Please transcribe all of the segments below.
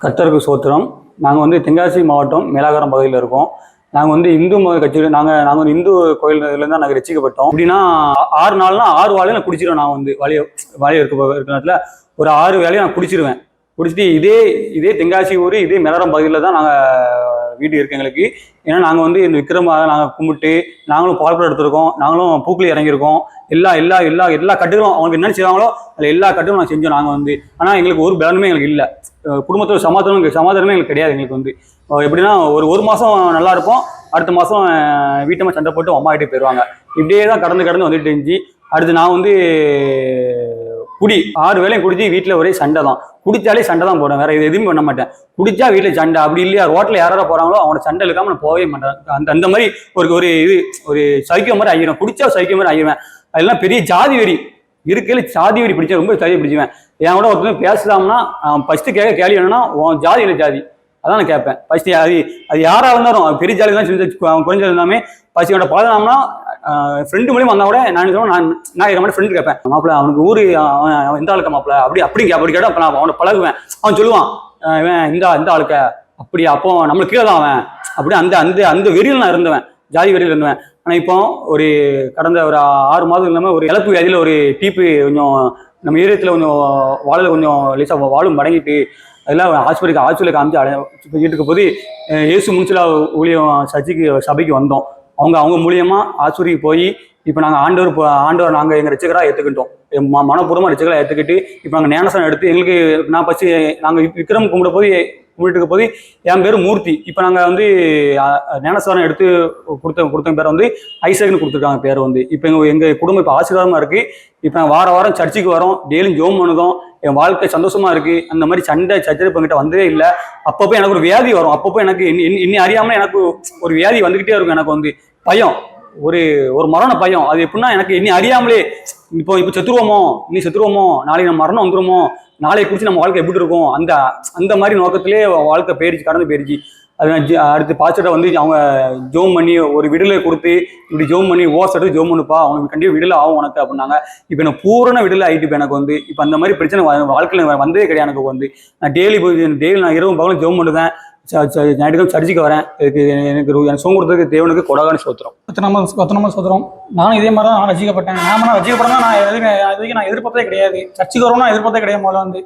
கர்த்தருக்கு சோத்திரம். நாங்கள் வந்து தென்காசி மாவட்டம் மேலாகரம் பகுதியில் இருக்கோம். நாங்கள் வந்து இந்து மத கட்சியில் நாங்கள் வந்து இந்து கோயிலேருந்து தான் நாங்கள் ரசிக்கப்பட்டோம். அப்படின்னா 6 நாள்னா 6 வேலையும் நான் குடிச்சிடுவேன். நான் வந்து வழியை இருக்கிற நேரத்தில் ஒரு 6 வேலையும் நான் குடிச்சிடுவேன். குடிச்சிட்டு இதே தென்காசி ஊர் இதே மேலாகரம் பகுதியில் தான் நாங்கள் வீடு இருக்குது எங்களுக்கு. ஏன்னா நாங்கள் வந்து இந்த விக்ரமாக நாங்கள் கும்பிட்டு நாங்களும் பால்படம் எடுத்திருக்கோம், நாங்களும் பூக்களி இறங்கியிருக்கோம். எல்லா கட்டுகளும் அவங்களுக்கு என்ன செய்வாங்களோ அதில் எல்லா கட்டுகளும் நான் செஞ்சோம் நாங்கள் வந்து. ஆனால் எங்களுக்கு ஒரு பலனுமே எங்களுக்கு இல்லை. குடும்பத்தோட சமாதானமே எங்களுக்கு கிடையாது. எங்களுக்கு வந்து எப்படின்னா ஒரு மாதம் நல்லா இருப்போம், அடுத்த மாதம் வீட்டம்மா சண்டை போட்டு அம்மா கிட்டே போயிடுவாங்க. இப்படியே தான் கடந்து வந்துட்டு இருந்துச்சு. அடுத்து நான் வந்து 6 வேலையும் குடிச்சு வீட்டில் ஒரே சண்டை தான். குடித்தாலே சண்டை தான் போடுவேன், வேற எதுவுமே பண்ண மாட்டேன். குடிச்சா வீட்டில் சண்டை, அப்படி இல்லையா ரோட்டில் யாராவது போகிறாங்களோ அவனோட சண்டை இல்லாமல் நான் போகவே மாட்டேன். அந்த மாதிரி ஒரு சைக்கியம் மாதிரி ஆகிடுவேன். குடிச்சா சைக்கியம் மாதிரி ஆகிடுவேன். அதெல்லாம் பெரிய ஜாதி வெறி இருக்கையில ஜாதி வெறி பிடிச்சா ரொம்ப ஜாதி பிடிச்சுவேன். என் கூட ஒருத்தர் பேசலாம்னா ஃபர்ஸ்ட் கேள்வி என்னன்னா உன் ஜாதி இல்லை ஜாதி, அதான் நான் கேட்பேன். ஃபர்ஸ்ட் அது யாராக இருந்தாலும் பெரிய ஜாதி தான் செஞ்சு குறைஞ்சது எல்லாமே ஃபர்ஸ்ட் என்னோட பழகினோம்னா ஃப்ரெண்டு மூலியமாக வந்தால் கூட நான் என் மாதிரி ஃப்ரெண்டு கேட்பேன், மாப்பிள்ள அவனுக்கு ஊர் எந்த ஆளுக்க மாப்பிள்ள அப்படி கேட்டால் அப்போ நான் அவனை பழகுவேன். அவன் சொல்லுவான் இந்த ஆளுக்க அப்படி, அப்போ நம்மளுக்கு கீழே தான் அவன் அப்படி. அந்த வெறியில் நான் இருந்தவன், ஜாதி வெறியில் இருந்தவன். ஆனால் இப்போ கடந்த ஒரு 6 மாதம் இல்லாமல் ஒரு இழப்பு வியாதியில் ஒரு டீப்பு கொஞ்சம் நம்ம ஏரியத்தில் கொஞ்சம் வாழல கொஞ்சம் லேசாக வாழும் மடங்கிட்டு அதெல்லாம் ஹாஸ்பிட்டலுக்கு காமிச்சு வீட்டுக்கு போது இயேசு முன்சிலா ஊழியம் சபைக்கு வந்தோம். அவங்க மூலியமாக ஆஸ்பத்திரிக்கு போய் இப்போ நாங்கள் ஆண்டவர் நாங்கள் எங்கள் ரசிகராக ஏற்றுக்கிட்டோம். மனப்பூர்வமாக ரசிகராக ஏற்றுக்கிட்டு இப்போ நாங்கள் ஞானஸ்தானம் எடுத்து எங்களுக்கு நான் ஃபஸ்ட்டு நாங்கள் விக்ரம் கும்பிட்டுக்கு போது என் பேர் மூர்த்தி. இப்போ நாங்கள் வந்து ஞானஸ்தானம் எடுத்து கொடுத்த பேர் வந்து ஐசக்னு கொடுத்துருக்காங்க பேர் வந்து. இப்போ எங்கள் குடும்பம் இப்போ ஆசீர்வாதமாக இருக்குது. இப்போ நாங்கள் வாரம் சர்ச்சுக்கு வரோம், டெய்லியும் ஜோம் பண்ணுதோம். என் வாழ்க்கை சந்தோஷமா இருக்குது. அந்த மாதிரி சச்சரவு என்கிட்ட வந்ததே இல்லை. அப்பப்போ எனக்கு ஒரு வியாதி வரும், அப்பப்போ எனக்கு இன்னி அறியாமல் எனக்கு ஒரு வியாதி வந்துக்கிட்டே இருக்கும். எனக்கு வந்து பயம், ஒரு மரண பயம். அது எப்படின்னா எனக்கு இன்னி அறியாமலே இப்போ செத்துருவோமோ நாளைக்கு நம்ம மரணம் வந்துருமோ, நாளைக்கு குறித்து நம்ம வாழ்க்கை எப்படி இருக்கும், அந்த மாதிரி நோக்கத்திலே வாழ்க்கை கடந்து போயிடுச்சு. அது அடுத்து பாஸ்டர்ட்ட வந்து அவங்க ஜோம் பண்ணி ஒரு விடுதலை கொடுத்து இப்படி ஜோம் பண்ணி எடுத்து ஜோம் பண்ணுப்பா அவனுக்கு கண்டிப்பாக விடுதலை ஆகும் உனக்கு அப்படின்னாங்க. இப்போ எனக்கு பூரண விடுதலை ஆகிட்டு இப்போ எனக்கு வந்து இப்போ அந்த மாதிரி பிரச்சனை வாழ்க்கையில் வந்ததே கிடையாது. எனக்கு வந்து நான் டெய்லி நான் இரவும் பகலும் ஜோம் பண்ணுவேன், ஞாயிற்றுக்கிழமை சர்ச்சுக்கு வரேன். எனக்கு சோம் கொடுத்ததுக்கு தேவனுக்கு கொடாகான சோத்திரம். கொத்தனமா சோத்திரம். நானும் இதே மாதிரி தான் நான் ரசிக்கப்பட்டேன். நான் ரசிக்கப்பட்டேன்னா நான் எதிர்பார்த்ததே கிடையாது. சர்ச்சுக்கு வரணும்னா எதிர்பார்த்தே கிடையாது. முதல்ல வந்து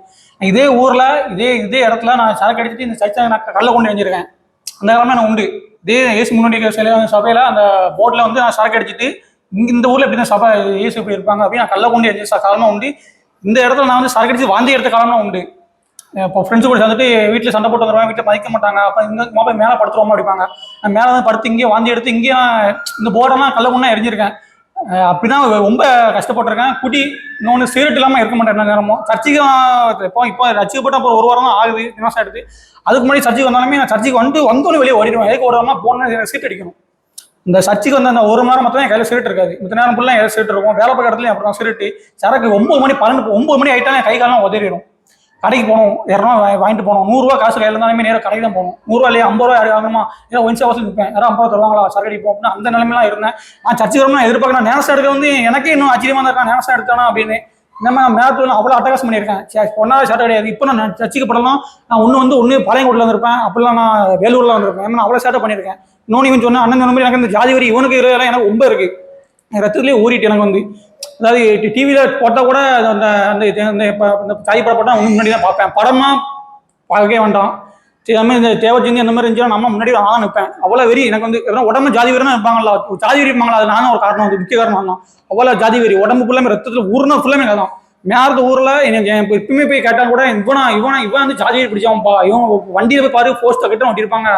இதே ஊரில் இதே இடத்துல நான் சரக்கு அடிச்சுட்டு இந்த சர்ச்சை நான் கல்ல கொண்டு எழுந்திருக்கேன். அந்த காலமே நான் உண்டு. இதே ஏசு முன்னாடி சபையில் அந்த போர்டில் வந்து நான் சரக்கு அடிச்சுட்டு இந்த ஊரில் எப்படி தான் சபை ஏசு எப்படி இருப்பாங்க அப்படின்னு நான் கல்ல கொண்டு எழுதி காலமாக உண்டு. இந்த இடத்துல நான் வந்து சரக்கு அடிச்சு வாந்தி எடுத்த காலமாக உண்டு. இப்போ ஃப்ரெண்ட்ஸ் கூட சேர்ந்துட்டு வீட்டில் சண்டை போட்டு வந்துடுவாங்க, வீட்டில் மதிக்க மாட்டாங்க. அப்போ இந்த போய் மேலே படுத்துருவோமா அடிப்பாங்க. நான் மேலே தான் படுத்து இங்கேயே வாந்தி எடுத்து இங்கேயே நான் இந்த போர்டெல்லாம் கல்ல கொண்டா எரிஞ்சிருக்கேன். அப்படிதான் ரொம்ப கஷ்டப்பட்டிருக்கேன். குட்டி இன்னொன்று சிகரெட் இல்லாமல் இருக்க மாட்டேன். என்ன நேரமும் சர்ச்சைக்கு இப்போ ரசிக்கப்பட்ட அப்புறம் 1 வாரம் தான் ஆகுது, மாதம் எடுத்து. அதுக்கு முன்னாடி சர்ச்சைக்கு வந்தாலுமே நான் சர்ச்சைக்கு வந்தோடனே வெளியே ஓடிடுவேன். எதுக்கு ஓடாமல் போன சீட் அடிக்கணும். இந்த சர்ச்சைக்கு வந்து அந்த 1 மணி நேரம் மட்டும் என் கையில் சீட் இருக்காது. மற்ற நேரம் ஃபுல்லாக எதாவது சீட் இருக்கும். வேலை பார்க்குற இடத்துலையும் அப்படி தான் சீட்டு. சரக்கு 9 மணி 9 மணி ஆகிட்டாலும் என் கை காலம் உதறிடும். கடைக்கு போகணும், 200 வாங்கிட்டு போகணும், 100 ரூபா காசு கையில் இருந்தாலுமே நேரம் கடைக்கு தான் போகணும். 100 ரூபா இல்லையா, 50 ரூபா யாரும் வாங்கணுமா, ஏன்னா ஒன்ஸ் அவசியம் நிற்பேன், யாரும் 50 ரூபா தருவாங்களா சரக்கு அடிப்போம் அப்படின்னு அந்த நிலைமைலாம் இருந்தேன். நான் சர்ச்சுக்கு வரணும் எதிர்பார்க்கணும். ஞானஸ்தானம் எடுக்க வந்து எனக்கே இன்னும் ஆச்சரியமா தான் இருக்கேன், ஞானஸ்தானம் எடுத்தானா அப்படின்னு. இந்த மாதிரி மேரத்தூர் அவ்வளோ அட்டகாசம் பண்ணியிருக்கேன். ஒன்றாவது ஷர்ட் கிடையாது. இப்போ நான் சர்ச்சுக்கு படலாம், நான் ஒன்று பாளையங்கோட்டில் வந்திருப்பேன், அப்படிலாம் நான் வேலூரில் வந்திருப்பேன். நான் அவ்வளோ ஷர்ட்டை பண்ணியிருக்கேன். இன்னொன்று இவன் சொன்ன அண்ணன் சொன்ன மாதிரி எனக்கு இந்த ஜாதி வரி இவனுக்கு இதெல்லாம் எனக்கு ரொம்ப இருக்கு, ரத்தத்துலேயே ஊறிட்டு எனக்கு வந்து. அதாவது டிவியில் போட்டால் கூட அந்த அந்த இப்போ இந்த தாய் படம் போட்டால் ஒன்று முன்னாடி தான் பார்ப்பேன். படமாக பார்க்கவே வேண்டாம். இந்த தேவச்சிந்தி அந்த மாதிரி இருந்துச்சுன்னா நம்ம முன்னாடி நான் நிற்பேன். அவ்வளோ வெறி எனக்கு வந்து. எதனா உடம்பு ஜாதி வெறினா இருப்பாங்களா, ஜாதி வெறி இருப்பாங்களா, அது நானும் ஒரு காரணம், வந்து முக்கிய காரணம் தான். அவ்வளோ ஜாதி வெறி உடம்பு ஃபுல்லாமே ரத்தத்தில் ஊர்னா ஃபுல்லாமே தான். மேரத்து ஊரில் எனக்கு இப்பவுமே போய் கேட்டால் கூட இவன் வந்து ஜாதி வெறி பிடிச்சவன்ப்பா, இவன் வண்டியில் போய் பாரு போஸ்ட்டை கிட்ட ஒட்டியிருப்பாங்க,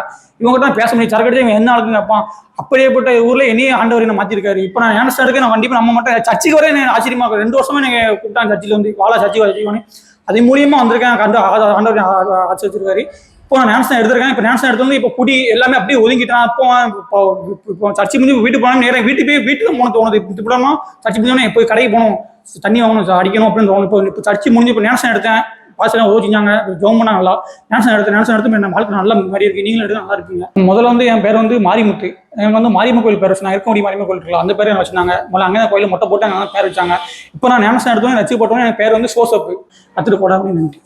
இவங்க தான் பேச முடியும் சரக்கு அடிச்சு இவன் என்ன ஆளுக்குன்னு கேட்பான். அப்படியேப்பட்ட ஊரில் என்னையே ஆண்டவர் என்ன மாற்றிருக்காரு. இப்போ நான் ஞானஸ்தானம் எடுக்க நான் வண்டிப்பு நம்ம மட்டும் சர்ச்சுக்கு வர எனக்கு ஆச்சரியமா இருக்கும். 2 வருஷமா நீங்கள் கூப்பிட்டாங்க சர்ச்சில் வந்து வாழா சர்ச்சுக்கு வச்சுக்கோன்னு, அது மூலியமாக வந்திருக்கேன். ஆண்டவர் ஆட்சி வச்சிருக்காரு. இப்போ நான் ஞானஸ்தானம் எடுத்திருக்கேன். இப்போ ஞானஸ்தானம் எடுத்து வந்து இப்போ குடி எல்லாமே அப்படியே ஒதுங்கிட்டான். இப்போ சர்ச்சை முடிஞ்சு வீட்டுக்கு போனோம், நேரம் வீட்டுக்கு போன தோணுது. இது போடாமல் சர்ச்சை முடிஞ்சோன்னே இப்போ கடைக்கு போகணும், தண்ணி வாங்கணும், அடிக்கணும் அப்படின்னு தோணும். இப்போ சர்ச்சை முடிஞ்சு இப்போ ஞானஸ்தானம் எடுத்தேன், பாசெல்லாம் ஓதிச்சாங்க, ஜோம் பண்ணா நல்லா. ஞானஸ்தானம் எடுத்து என் வாழ்க்கை நல்ல மாதிரி இருக்கு. நீங்களும் எடுத்து நல்லா இருப்பீங்க. முதல்ல வந்து என் பேர் வந்து மாரிமுத்து. எனக்கு வந்து மாரியம்மன் கோயில் பேர் வச்சு, நான் இருக்க முடியும் மாரியம்மன் கோயில் இருக்கலாம், அந்த பேர் வச்சுருந்தாங்க. முதல்ல அங்கே கோயில் மொட்டை போட்டு அங்கே பேர் வச்சாங்க. இப்போ நான் ஞானஸ்தானம் எடுத்தோம், வச்சு போட்டோம், என் பேர் வந்து சோசப்பு கற்றுட்டு போட அப்படின்னு. நன்றி.